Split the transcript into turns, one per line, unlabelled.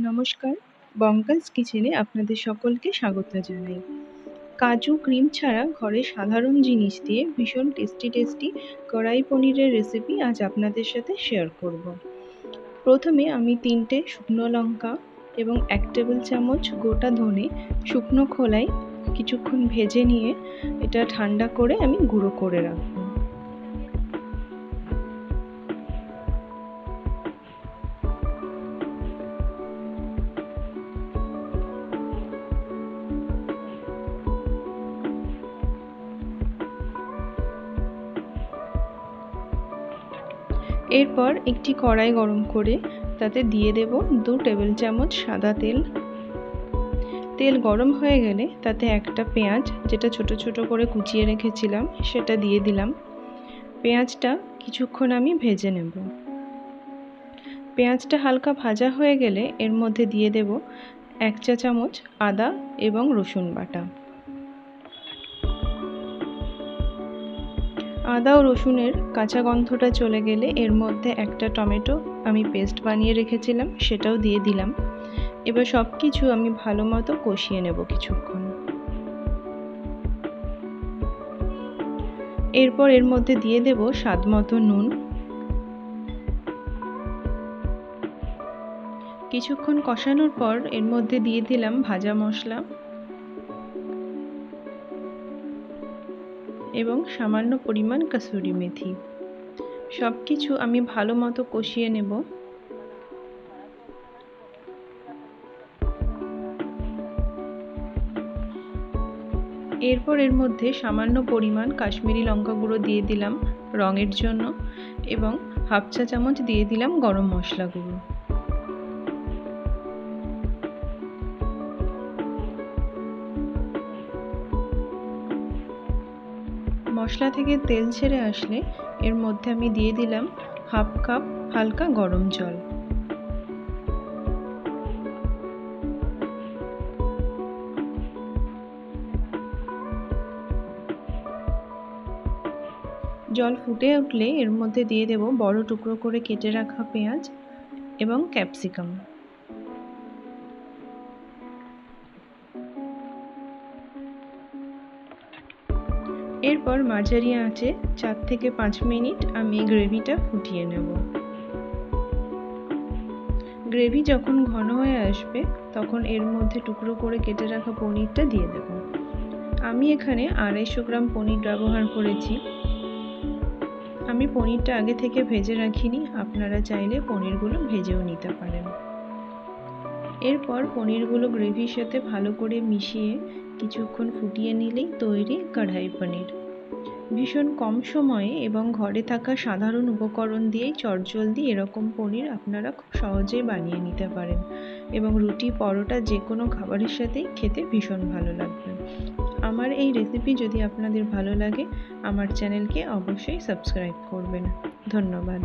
নমস্কার, বঙ্কালস কিচেনে আপনাদের সকলকে স্বাগত জানাই। কাজু ক্রিম ছাড়া ঘরে সাধারণ জিনিস দিয়ে ভীষণ টেস্টি কড়াই পনিরের রেসিপি আজ আপনাদের সাথে শেয়ার করব। প্রথমে আমি 3টে শুকনো লঙ্কা এবং 1 টেবিল চামচ গোটা ধনে শুকনো খোলায় কিছুক্ষণ ভেজে নিয়ে এটা ঠান্ডা করে আমি গুঁড়ো করে রাখবো। এরপর একটি কড়াই গরম করে তাতে দিয়ে দেব 2 টেবিল চামচ সাদা তেল। তেল গরম হয়ে গেলে তাতে একটা পেঁয়াজ, যেটা ছোট ছোট করে কুচিয়ে রেখেছিলাম, সেটা দিয়ে দিলাম। পেঁয়াজটা কিছুক্ষণ আমি ভেজে নেব। পেঁয়াজটা হালকা ভাজা হয়ে গেলে এর মধ্যে দিয়ে দেব 1 চা চামচ আদা এবং রসুন বাটা। আদা ও রসুনের কাঁচা গন্ধটা চলে গেলে এর মধ্যে একটা টমেটো আমি পেস্ট বানিয়ে রেখেছিলাম, সেটাও দিয়ে দিলাম। এবার সব কিছু আমি ভালো মতো কষিয়ে নেব কিছুক্ষণ। এরপর এর মধ্যে দিয়ে দেব স্বাদ মতো নুন। কিছুক্ষণ কষানোর পর এর মধ্যে দিয়ে দিলাম ভাজা মশলা এবং সামান্য পরিমাণ কসুরি মেথি। সব কিছু আমি ভালো মতো কষিয়ে নেব। এরপর এর মধ্যে সামান্য পরিমাণ কাশ্মীরি লঙ্কা গুঁড়ো দিয়ে দিলাম রঙের জন্য এবং 1/2 চা চামচ দিয়ে দিলাম গরম মশলা গুঁড়ো। মশলা থেকে তেল ছেড়ে আসলে এর মধ্যে আমি দিয়ে দিলাম 1/2 কাপ হালকা গরম জল। জল ফুটে উঠলে এর মধ্যে দিয়ে দেব বড় টুকরো করে কেটে রাখা পেঁয়াজ এবং ক্যাপসিকাম। এরপর মাঝারি আঁচে 4 থেকে 5 মিনিট আমি গ্রেভিটা ফুটিয়ে নেব। গ্রেভি যখন ঘন হয়ে আসবে তখন এর মধ্যে টুকরো করে কেটে রাখা পনিরটা দিয়ে দেব। আমি এখানে 250 গ্রাম পনির ব্যবহার করেছি। আমি পনিরটা আগে থেকে ভেজে রাখিনি, আপনারা চাইলে পনিরগুলো ভেজেও নিতে পারেন। এরপর পনিরগুলো গ্রেভির সাথে ভালো করে মিশিয়ে কিছুক্ষণ ফুটিয়ে নিলেই তৈরি কড়াই পনির। ভীষণ কম সময়ে এবং ঘরে থাকা সাধারণ উপকরণ দিয়েই চটজলদি এরকম পনির আপনারা খুব সহজেই বানিয়ে নিতে পারেন এবং রুটি, পরোটা যে কোনো খাবারের সাথেই খেতে ভীষণ ভালো লাগবে। আমার এই রেসিপি যদি আপনাদের ভালো লাগে আমার চ্যানেলকে অবশ্যই সাবস্ক্রাইব করবেন। ধন্যবাদ।